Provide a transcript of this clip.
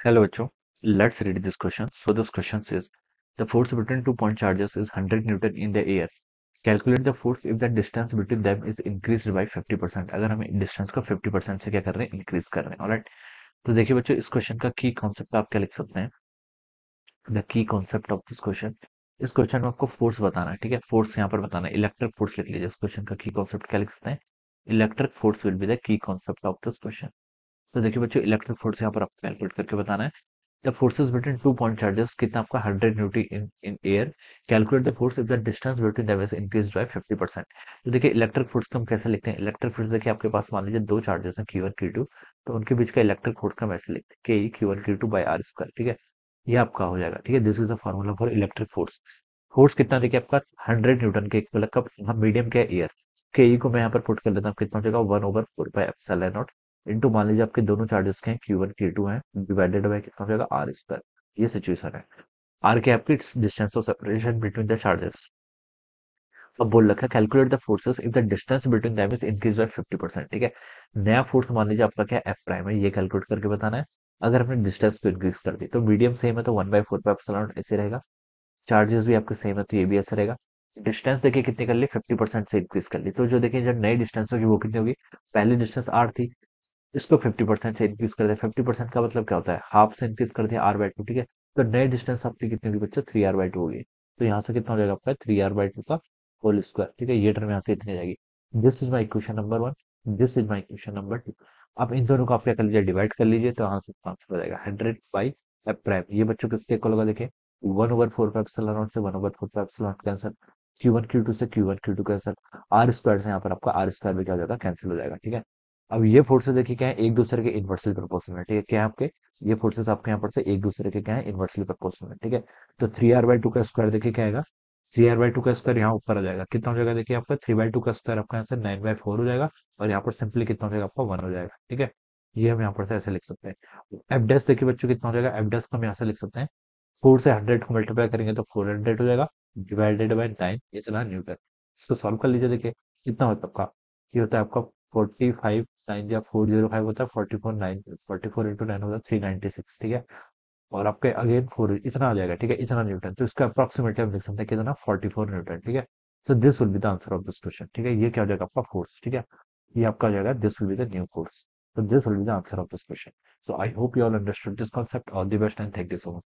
Hello, Acho. Let's read this question. So this question says, the force between 2 point charges is 100 Newton in the air. Calculate the force if the distance between them is increased by 50%. अगर हमें distance को 50% से क्या कर रहे हैं, increase कर रहे हैं. ऑलराइट. तो देखिए बच्चों, इस क्वेश्चन का की कॉन्सेप्ट आप क्या लिख सकते हैं. The key concept of this question. इस क्वेश्चन में आपको फोर्स बताना है. ठीक है, फोर्स यहाँ पर बताना है. इलेक्ट्रिक फोर्स लिख लीजिए. इस क्वेश्चन का की कॉन्सेप्ट क्या लिख सकते हैं. Electric force will be the key concept of this question. तो देखिए बच्चों, इलेक्ट्रिक फोर्स यहाँ पर आपको कैलकुलेट करके बताना है. The forces between 2 point charges कितना आपका 100 Newton in air. Calculate the force if the distance between them is increased by 50%. तो देखिए इलेक्ट्रिक फोर्स को हम कैसे लिखते हैं. इलेक्ट्रिक फोर्स देखिए आपके पास मान लीजिए दो चार्जेस हैं Q1 Q2. तो उनके बीच का इलेक्ट्रिक फोर्स का हम ऐसे लिखते हैं Ke Q1 Q2 by R square. ठीक है, ये आपका हो जाएगा. ठीक है, this is the formula for electric force. Force कितना देखिए आपका 100 न्यूटन के इक्वल कब हम मीडियम क्या एयर. के को मैं यहाँ पर पुट कर लेता हूँ. कितना हो जाएगा 1/4 इनटू मान लीजिए आपके दोनों चार्जेस के हैं Q1 Q2 हैं डिवाइडेड बाय कितना हो जाएगा आर स्क्वायर. ये सिचुएशन है. आर के आपकी distance of separation between the charges. अब बोल रखा है calculate the forces if the distance between them is increase by 50%. ठीक है, नया फोर्स मान लीजिए आपका क्या एफ प्राइम है, ये कैलकुलेट करके बताना है. अगर हमने डिस्टेंस को इंक्रीज कर दी तो मीडियम सेम है तो 1/4 ऐसे रहेगा. चार्जेस भी आपके सेम है तो ये भी ऐसे रहेगा. डिस्टेंस देखिए कितनी कर ली 50% से इंक्रीज कर ली. तो जो देखिए जब नई डिस्टेंस होगी वो कितनी होगी. पहली डिस्टेंस आर थी, इसको 50% से इंक्रीज कर दिया. 50% का मतलब क्या होता है, हाफ से इंक्रीज कर दिया R/2. ठीक है, तो नई डिस्टेंस आपकी कितनी होगी बच्चों 3R/2 होगी. तो यहाँ से कितना हो जाएगा आपका 3R/2 का होल स्क्वायर. ठीक है, ये टर्म यहाँ से इतनी आ जाएगी. This is my equation number 1. This is my equation number 2. अब इन दोनों को आप क्या कर लीजिए, डिवाइड कर लीजिए. तो यहाँ से आंसर हो जाएगा 100/f प्राइम. ये बच्चों किसके इक्वल होगा देखिए 1/4 से 1/4 कैंसिल. Q1 Q2 से Q1 Q2 cancel. Are square से यहाँ पर आपका आर स्क्वायर भी क्या हो जाएगा, कैंसिल हो जाएगा. ठीक है, अब ये फोर्सेस देखिए क्या है, एक दूसरे के इन्वर्सली प्रोपोर्शनल है. ठीक है, क्या है आपके ये फोर्सेस आपके यहाँ पर से एक दूसरे के क्या है, इन्वर्सली प्रोपोर्शनल है. ठीक है, तो 3R/2 का स्क्वायर देखिए क्या आएगा. 3R/2 का स्क्वायर यहाँ ऊपर आ जाएगा. कितना हो जाएगा देखिए आपका 3/2 का स्क्वायर आपका यहाँ से 9/4 हो जाएगा. और यहाँ पर सिंपली कितना हो जाएगा आपका 1 हो जाएगा. ठीक है, ये हम यहाँ पर से ऐसे लिख सकते हैं. एफ डैश देखिए बच्चों कितना हो जाएगा. एफ डैश को हम यहाँ से लिख सकते हैं 4 से 100 को मल्टीप्लाई करेंगे तो 400 हो जाएगा डिवाइडेड बाय 9 इतना न्यूटन. इसको सॉल्व कर लीजिए. देखिए कितना होता है आपका, ये होता है आपका 45 9 या 405 होता है 44 इंटू 9 होता है 396. ठीक है, और आपके अगेन 4 इतना आ जाएगा. ठीक है, इतना न्यूटन. तो इसका अप्रोक्सीमेटली हम लिख सकते हैं कितना 44 न्यूटन. ठीक है, so this will be the answer of this question. ठीक है, ये क्या हो जाएगा आपका फोर्स. ठीक है, ये आपका हो जाएगा this will be the new force. So this will be the answer of this question. So I hope you all understood this concept. All the best and thank you so much.